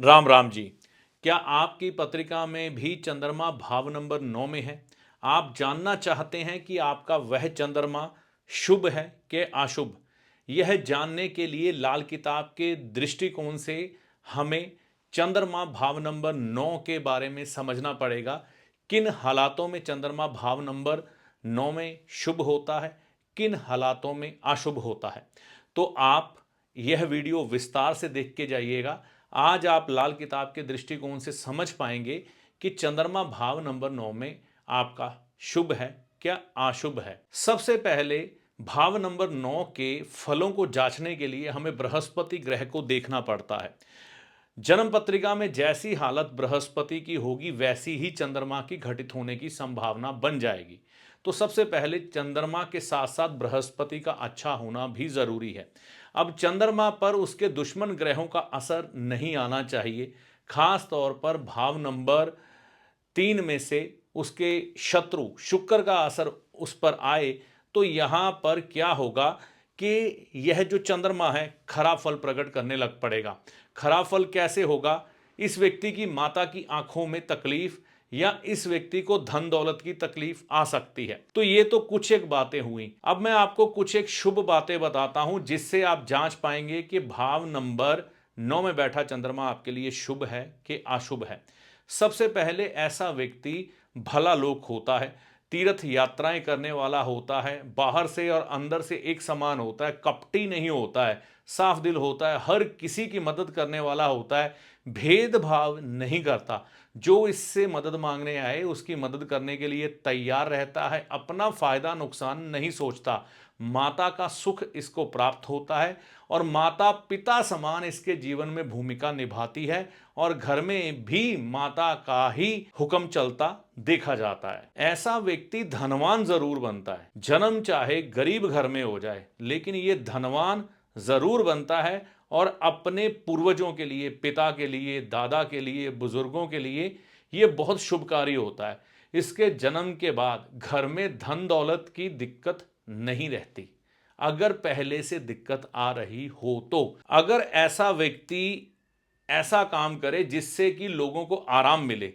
राम राम जी। क्या आपकी पत्रिका में भी चंद्रमा भाव नंबर 9 में है? आप जानना चाहते हैं कि आपका वह चंद्रमा शुभ है कि अशुभ? यह जानने के लिए लाल किताब के दृष्टिकोण से हमें चंद्रमा भाव नंबर 9 के बारे में समझना पड़ेगा। किन हालातों में चंद्रमा भाव नंबर 9 में शुभ होता है, किन हालातों में अशुभ होता है। तो आप यह वीडियो विस्तार से देख के जाइएगा। आज आप लाल किताब के दृष्टिकोण से समझ पाएंगे कि चंद्रमा भाव नंबर 9 में आपका शुभ है क्या अशुभ है। सबसे पहले भाव नंबर 9 के फलों को जांचने के लिए हमें बृहस्पति ग्रह को देखना पड़ता है। जन्म पत्रिका में जैसी हालत बृहस्पति की होगी वैसी ही चंद्रमा की घटित होने की संभावना बन जाएगी। तो सबसे पहले चंद्रमा के साथ साथ बृहस्पति का अच्छा होना भी जरूरी है। अब चंद्रमा पर उसके दुश्मन ग्रहों का असर नहीं आना चाहिए। खास तौर पर भाव नंबर 3 में से उसके शत्रु शुक्र का असर उस पर आए तो यहाँ पर क्या होगा कि यह जो चंद्रमा है खराब फल प्रकट करने लग पड़ेगा। खराब फल कैसे होगा? इस व्यक्ति की माता की आंखों में तकलीफ या इस व्यक्ति को धन दौलत की तकलीफ आ सकती है। तो ये तो कुछ एक बातें हुई। अब मैं आपको कुछ एक शुभ बातें बताता हूं जिससे आप जांच पाएंगे कि भाव नंबर 9 में बैठा चंद्रमा आपके लिए शुभ है कि अशुभ है। सबसे पहले ऐसा व्यक्ति भला लोक होता है, तीर्थ यात्राएं करने वाला होता है, बाहर से और अंदर से एक समान होता है, कपटी नहीं होता है, साफ दिल होता है, हर किसी की मदद करने वाला होता है, भेदभाव नहीं करता। जो इससे मदद मांगने आए उसकी मदद करने के लिए तैयार रहता है, अपना फायदा नुकसान नहीं सोचता। माता का सुख इसको प्राप्त होता है और माता पिता समान इसके जीवन में भूमिका निभाती है और घर में भी माता का ही हुक्म चलता देखा जाता है। ऐसा व्यक्ति धनवान जरूर बनता है, जन्म चाहे गरीब घर में हो जाए लेकिन ये धनवान जरूर बनता है और अपने पूर्वजों के लिए, पिता के लिए, दादा के लिए, बुजुर्गों के लिए ये बहुत शुभकारी होता है। इसके जन्म के बाद घर में धन दौलत की दिक्कत नहीं रहती, अगर पहले से दिक्कत आ रही हो तो। अगर ऐसा व्यक्ति ऐसा काम करे जिससे कि लोगों को आराम मिले,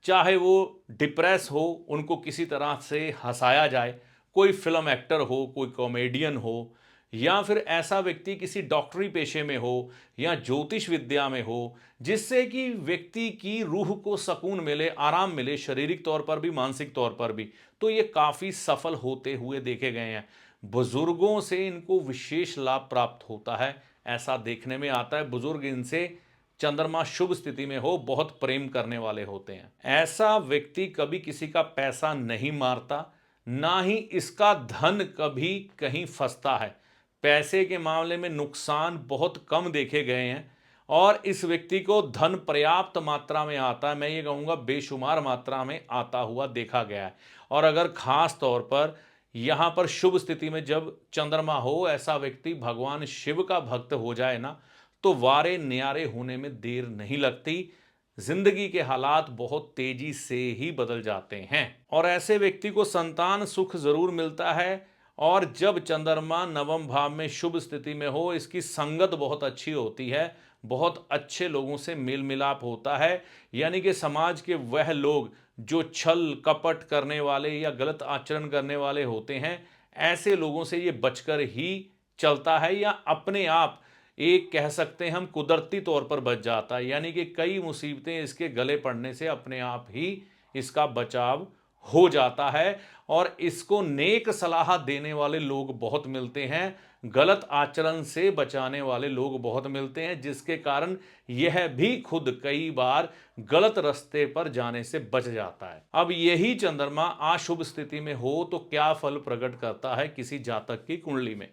चाहे वो डिप्रेस हो उनको किसी तरह से हंसाया जाए, कोई फिल्म एक्टर हो, कोई कॉमेडियन हो, या फिर ऐसा व्यक्ति किसी डॉक्टरी पेशे में हो या ज्योतिष विद्या में हो, जिससे कि व्यक्ति की रूह को सुकून मिले, आराम मिले, शारीरिक तौर पर भी मानसिक तौर पर भी, तो ये काफ़ी सफल होते हुए देखे गए हैं। बुजुर्गों से इनको विशेष लाभ प्राप्त होता है, ऐसा देखने में आता है। बुजुर्ग इनसे चंद्रमा शुभ स्थिति में हो बहुत प्रेम करने वाले होते हैं। ऐसा व्यक्ति कभी किसी का पैसा नहीं मारता, ना ही इसका धन कभी कहीं फंसता है। पैसे के मामले में नुकसान बहुत कम देखे गए हैं और इस व्यक्ति को धन पर्याप्त मात्रा में आता है, मैं ये कहूँगा बेशुमार मात्रा में आता हुआ देखा गया है। और अगर खास तौर पर यहाँ पर शुभ स्थिति में जब चंद्रमा हो, ऐसा व्यक्ति भगवान शिव का भक्त हो जाए ना, तो वारे न्यारे होने में देर नहीं लगती। जिंदगी के हालात बहुत तेजी से ही बदल जाते हैं और ऐसे व्यक्ति को संतान सुख जरूर मिलता है। और जब चंद्रमा नवम भाव में शुभ स्थिति में हो, इसकी संगत बहुत अच्छी होती है, बहुत अच्छे लोगों से मेल मिलाप होता है। यानी कि समाज के वह लोग जो छल कपट करने वाले या गलत आचरण करने वाले होते हैं, ऐसे लोगों से ये बचकर ही चलता है या अपने आप एक कह सकते हैं हम कुदरती तौर पर बच जाता है। यानी कि कई मुसीबतें इसके गले पड़ने से अपने आप ही इसका बचाव हो जाता है और इसको नेक सलाह देने वाले लोग बहुत मिलते हैं, गलत आचरण से बचाने वाले लोग बहुत मिलते हैं, जिसके कारण यह भी खुद कई बार गलत रास्ते पर जाने से बच जाता है। अब यही चंद्रमा अशुभ स्थिति में हो तो क्या फल प्रकट करता है किसी जातक की कुंडली में।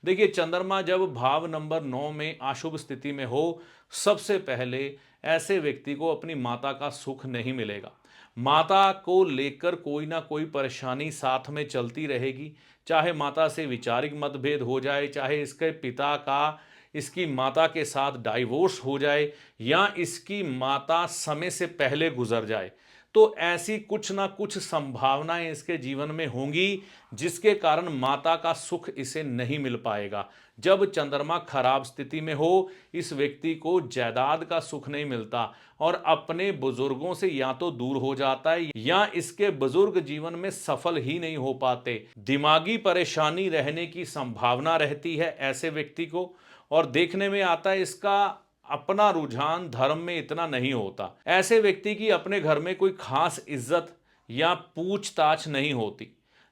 देखिए, चंद्रमा जब भाव नंबर 9 में अशुभ स्थिति में हो, सबसे पहले ऐसे व्यक्ति को अपनी माता का सुख नहीं मिलेगा। माता को लेकर कोई ना कोई परेशानी साथ में चलती रहेगी, चाहे माता से वैचारिक मतभेद हो जाए, चाहे इसके पिता का इसकी माता के साथ डाइवोर्स हो जाए या इसकी माता समय से पहले गुजर जाए। तो ऐसी कुछ ना कुछ संभावनाएं इसके जीवन में होंगी जिसके कारण माता का सुख इसे नहीं मिल पाएगा। जब चंद्रमा खराब स्थिति में हो, इस व्यक्ति को जायदाद का सुख नहीं मिलता और अपने बुजुर्गों से या तो दूर हो जाता है या इसके बुजुर्ग जीवन में सफल ही नहीं हो पाते। दिमागी परेशानी रहने की संभावना रहती है ऐसे व्यक्ति को, और देखने में आता है इसका अपना रुझान धर्म में इतना नहीं होता। ऐसे व्यक्ति की अपने घर में कोई खास इज्जत या पूछताछ नहीं होती,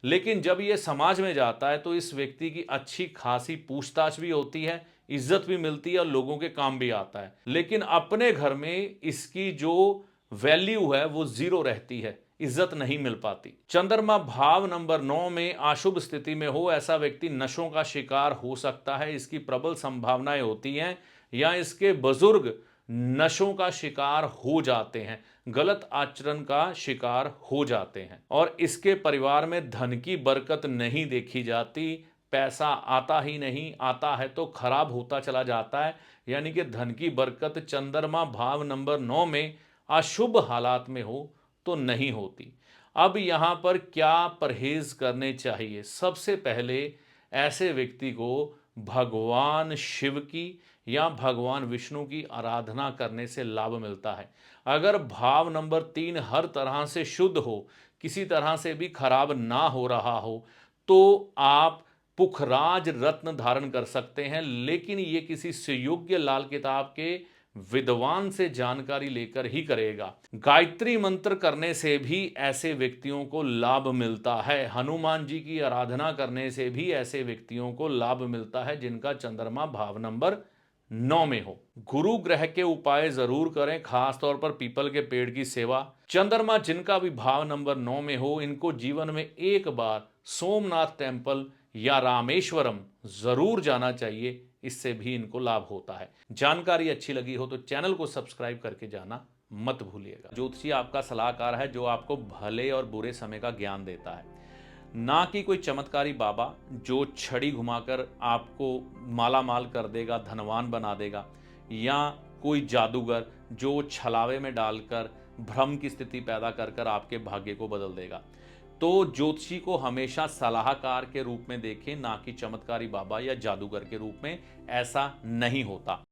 लेकिन जब यह समाज में जाता है तो इस व्यक्ति की अच्छी खासी पूछताछ भी होती है, इज्जत भी मिलती है और लोगों के काम भी आता है। लेकिन अपने घर में इसकी जो वैल्यू है वो जीरो रहती है, इज्जत नहीं मिल पाती। चंद्रमा भाव नंबर 9 में अशुभ स्थिति में हो, ऐसा व्यक्ति नशों का शिकार हो सकता है। इसकी प्रबल संभावनाएं होती हैं या इसके बुजुर्ग नशों का शिकार हो जाते हैं, गलत आचरण का शिकार हो जाते हैं, और इसके परिवार में धन की बरकत नहीं देखी जाती। पैसा आता ही नहीं, आता है तो खराब होता चला जाता है। यानी कि धन की बरकत चंद्रमा भाव नंबर 9 में अशुभ हालात में हो तो नहीं होती। अब यहाँ पर क्या परहेज करने चाहिए? सबसे पहले ऐसे व्यक्ति को भगवान शिव की या भगवान विष्णु की आराधना करने से लाभ मिलता है। अगर भाव नंबर 3 हर तरह से शुद्ध हो, किसी तरह से भी खराब ना हो रहा हो, तो आप पुखराज रत्न धारण कर सकते हैं, लेकिन ये किसी सुयोग्य लाल किताब के विद्वान से जानकारी लेकर ही करेगा। गायत्री मंत्र करने से भी ऐसे व्यक्तियों को लाभ मिलता है। हनुमान जी की आराधना करने से भी ऐसे व्यक्तियों को लाभ मिलता है जिनका चंद्रमा भाव नंबर 9 में हो। गुरु ग्रह के उपाय जरूर करें, खास तौर पर पीपल के पेड़ की सेवा। चंद्रमा जिनका भी भाव नंबर 9 में हो, इनको जीवन में एक बार सोमनाथ टेम्पल या रामेश्वरम जरूर जाना चाहिए, इससे भी इनको लाभ होता है। जानकारी अच्छी लगी हो तो चैनल को सब्सक्राइब करके जाना मत भूलिएगा। ज्योतिषी आपका सलाहकार है जो आपको भले और बुरे समय का ज्ञान देता है, ना कि कोई चमत्कारी बाबा जो छड़ी घुमाकर आपको माला माल कर देगा, धनवान बना देगा, या कोई जादूगर जो छलावे में डालकर भ्रम की स्थिति पैदा कर कर आपके भाग्य को बदल देगा। तो ज्योतिषी को हमेशा सलाहकार के रूप में देखें, ना कि चमत्कारी बाबा या जादूगर के रूप में। ऐसा नहीं होता।